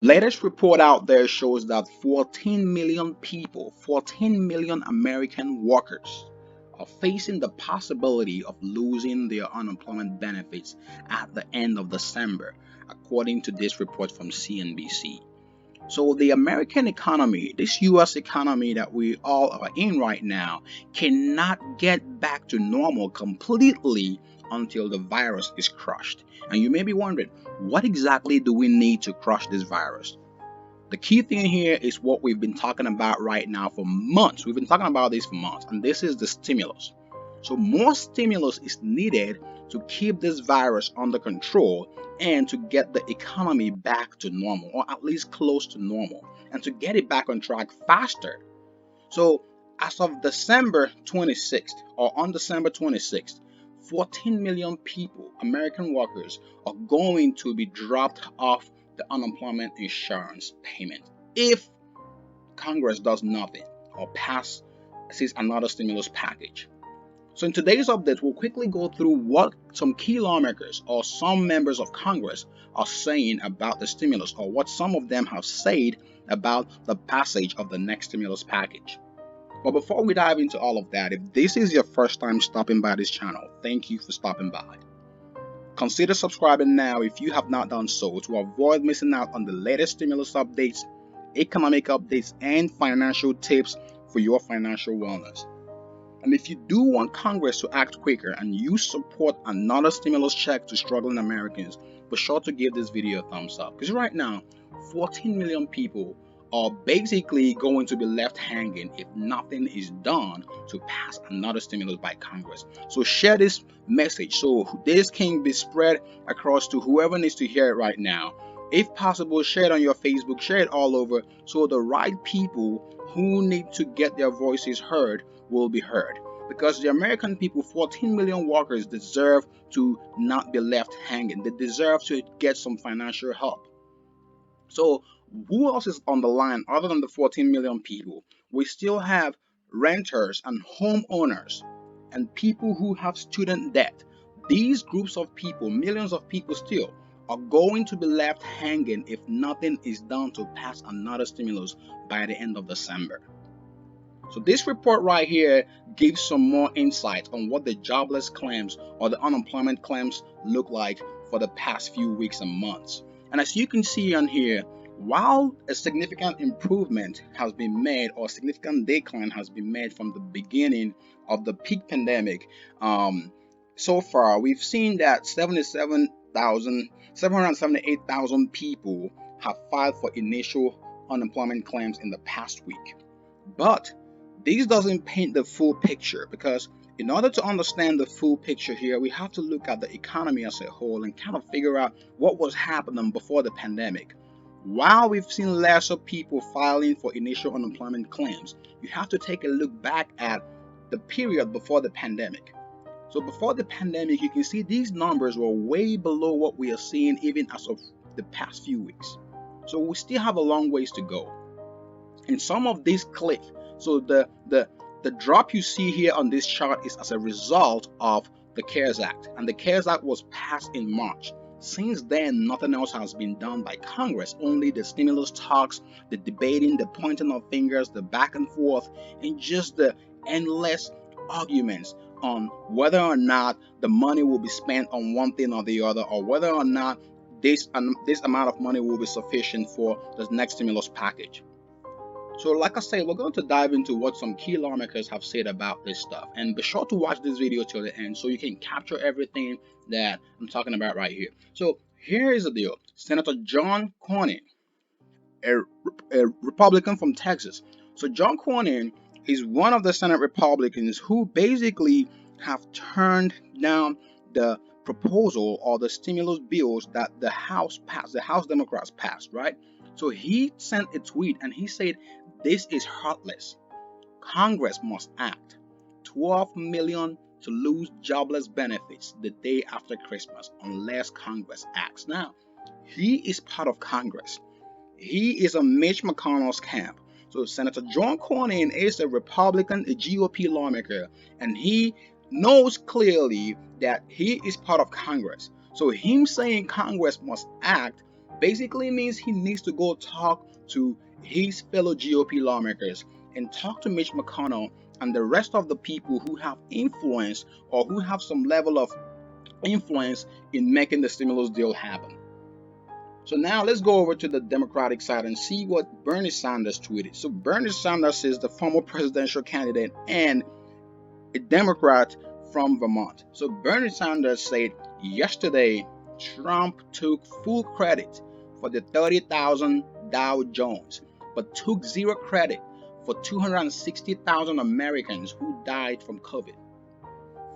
Latest report out there shows that 14 million people, 14 million American workers are facing the possibility of losing their unemployment benefits at the end of December, according to this report from CNBC. So the American economy, this US economy that we all are in right now, cannot get back to normal completely until the virus is crushed. And you may be wondering, what exactly do we need to crush this virus? The key thing here is what we've been talking about right now for months. We've been talking about this for months, and this is the stimulus. So more stimulus is needed to keep this virus under control and to get the economy back to normal, or at least close to normal, and to get it back on track faster. So as of December 26th, or on December 26th, 14 million people, American workers, are going to be dropped off the unemployment insurance payment if Congress does nothing or passes another stimulus package. So in today's update, we'll quickly go through what some key lawmakers or some members of Congress are saying about the stimulus, or what some of them have said about the passage of the next stimulus package. But before we dive into all of that, if this is your first time stopping by this channel, thank you for stopping by. Consider subscribing now if you have not done so to avoid missing out on the latest stimulus updates, economic updates, and financial tips for your financial wellness. And if you do want Congress to act quicker and you support another stimulus check to struggling Americans, be sure to give this video a thumbs up. Because right now, 14 million people are basically going to be left hanging if nothing is done to pass another stimulus by Congress. So share this message so this can be spread across to whoever needs to hear it right now. If possible, share it on your Facebook, share it all over so the right people who need to get their voices heard will be heard. Because the American people, 14 million workers, deserve to not be left hanging. They deserve to get some financial help. So who else is on the line other than the 14 million people? We still have renters and homeowners and people who have student debt. These groups of people, millions of people still, are going to be left hanging if nothing is done to pass another stimulus by the end of December. So this report right here gives some more insight on what the jobless claims or the unemployment claims look like for the past few weeks and months. And as you can see on here, while a significant improvement has been made or a significant decline has been made from the beginning of the peak pandemic, so far we've seen that 778,000 people have filed for initial unemployment claims in the past week. But this doesn't paint the full picture, because in order to understand the full picture here, we have to look at the economy as a whole and kind of figure out what was happening before the pandemic. While we've seen lesser people filing for initial unemployment claims, you have to take a look back at the period before the pandemic. So before the pandemic, you can see these numbers were way below what we are seeing even as of the past few weeks. So we still have a long ways to go. In some of these cliff, so the drop you see here on this chart is as a result of the CARES Act, and the CARES Act was passed in March. Since then, nothing else has been done by Congress, only the stimulus talks, the debating, the pointing of fingers, the back and forth, and just the endless arguments on whether or not the money will be spent on one thing or the other, or whether or not this amount of money will be sufficient for the next stimulus package. So like I said, we're going to dive into what some key lawmakers have said about this stuff. And be sure to watch this video till the end so you can capture everything that I'm talking about right here. So here is the deal. Senator John Cornyn, a Republican from Texas. So John Cornyn is one of the Senate Republicans who basically have turned down the proposal or the stimulus bills that the House passed, the House Democrats passed, right? So he sent a tweet and he said, "This is heartless. Congress must act. 12 million to lose jobless benefits the day after Christmas unless Congress acts." Now, he is part of Congress. He is on Mitch McConnell's camp. So Senator John Cornyn is a Republican, a GOP lawmaker, and he knows clearly that he is part of Congress. So him saying Congress must act Basically means he needs to go talk to his fellow GOP lawmakers and talk to Mitch McConnell and the rest of the people who have influence or who have some level of influence in making the stimulus deal happen. So now let's go over to the Democratic side and see what Bernie Sanders tweeted. So Bernie Sanders is the former presidential candidate and a Democrat from Vermont. So Bernie Sanders said yesterday Trump took full credit for the 30,000 Dow Jones, but took zero credit for 260,000 Americans who died from COVID,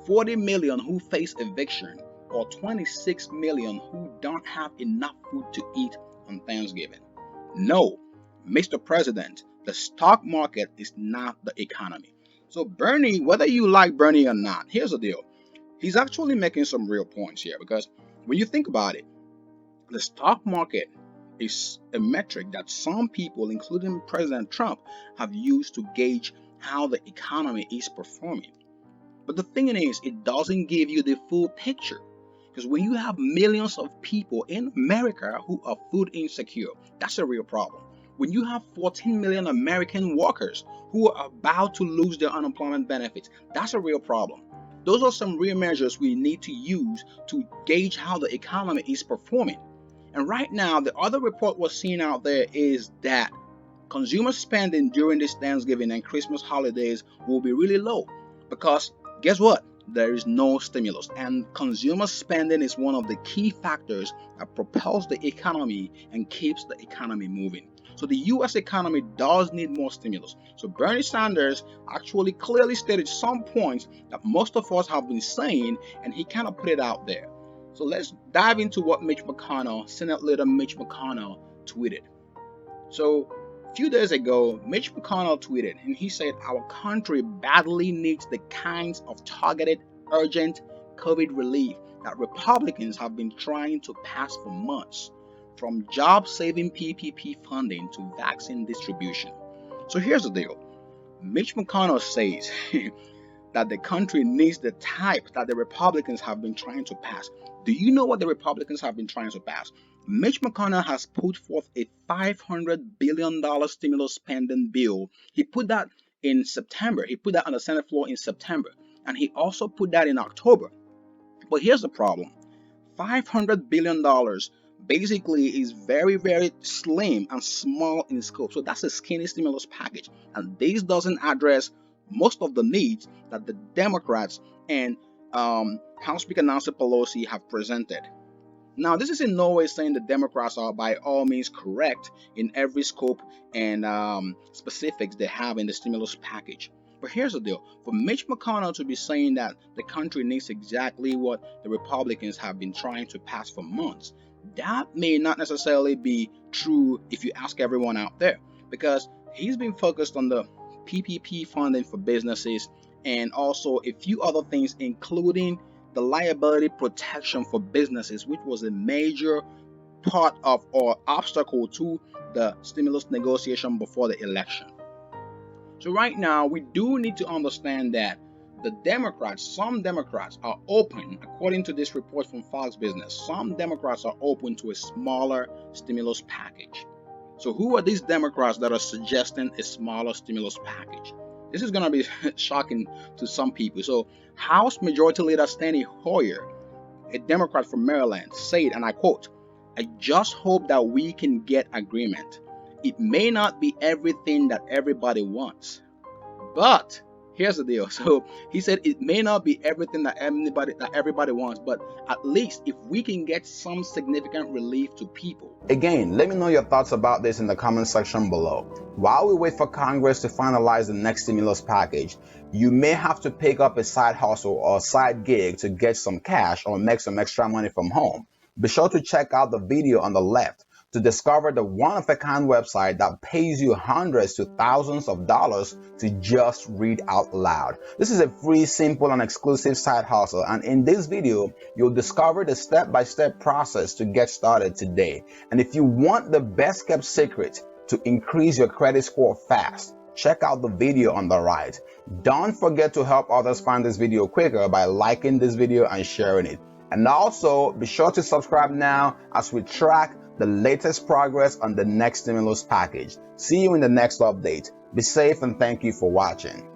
40 million who face eviction, or 26 million who don't have enough food to eat on Thanksgiving. No, Mr. President, the stock market is not the economy. So Bernie, whether you like Bernie or not, here's the deal. He's actually making some real points here, because when you think about it, the stock market is a metric that some people, including President Trump, have used to gauge how the economy is performing. But the thing is, it doesn't give you the full picture. Because when you have millions of people in America who are food insecure, that's a real problem. When you have 14 million American workers who are about to lose their unemployment benefits, that's a real problem. Those are some real measures we need to use to gauge how the economy is performing. And right now, the other report we're seeing out there is that consumer spending during this Thanksgiving and Christmas holidays will be really low, because guess what? There is no stimulus, and consumer spending is one of the key factors that propels the economy and keeps the economy moving. So the US economy does need more stimulus. So Bernie Sanders actually clearly stated some points that most of us have been saying, and he kind of put it out there. So let's dive into what Mitch MCConnell, Senate Leader Mitch McConnell, tweeted. So a few days ago, Mitch McConnell tweeted, and he said, "Our country badly needs the kinds of targeted, urgent COVID relief that Republicans have been trying to pass for months, from job-saving PPP funding to vaccine distribution." So here's the deal. Mitch McConnell says that the country needs the type that the Republicans have been trying to pass. Do you know what the Republicans have been trying to pass? Mitch McConnell has put forth a $500 billion stimulus spending bill. He put that in September. He put that on the Senate floor in September. And he also put that in October. But here's the problem. $500 billion basically is very, very slim and small in scope. So that's a skinny stimulus package. And this doesn't address most of the needs that the Democrats and House Speaker Nancy Pelosi have presented. Now, this is in no way saying the Democrats are by all means correct in every scope and specifics they have in the stimulus package. But here's the deal. For Mitch McConnell to be saying that the country needs exactly what the Republicans have been trying to pass for months, that may not necessarily be true if you ask everyone out there, because he's been focused on the PPP funding for businesses and also a few other things, including the liability protection for businesses, which was a major part of or obstacle to the stimulus negotiation before the election. So right now, we do need to understand that the Democrats, some Democrats are open, according to this report from Fox Business, some Democrats are open to a smaller stimulus package. So who are these Democrats that are suggesting a smaller stimulus package? This is going to be shocking to some people. So House Majority Leader Steny Hoyer, a Democrat from Maryland, said, and I quote, "I just hope that we can get agreement. It may not be everything that everybody wants, but here's the deal." So he said it may not be everything that everybody wants, but at least if we can get some significant relief to people. Again, let me know your thoughts about this in the comment section below. While we wait for Congress to finalize the next stimulus package, you may have to pick up a side hustle or a side gig to get some cash or make some extra money from home. Be sure to check out the video on the left to discover the one-of-a-kind website that pays you hundreds to thousands of dollars to just read out loud. This is a free, simple, and exclusive side hustle, and in this video, you'll discover the step-by-step process to get started today. And if you want the best-kept secret to increase your credit score fast, check out the video on the right. Don't forget to help others find this video quicker by liking this video and sharing it. And also, be sure to subscribe now as we track the latest progress on the next stimulus package. See you in the next update. Be safe and thank you for watching.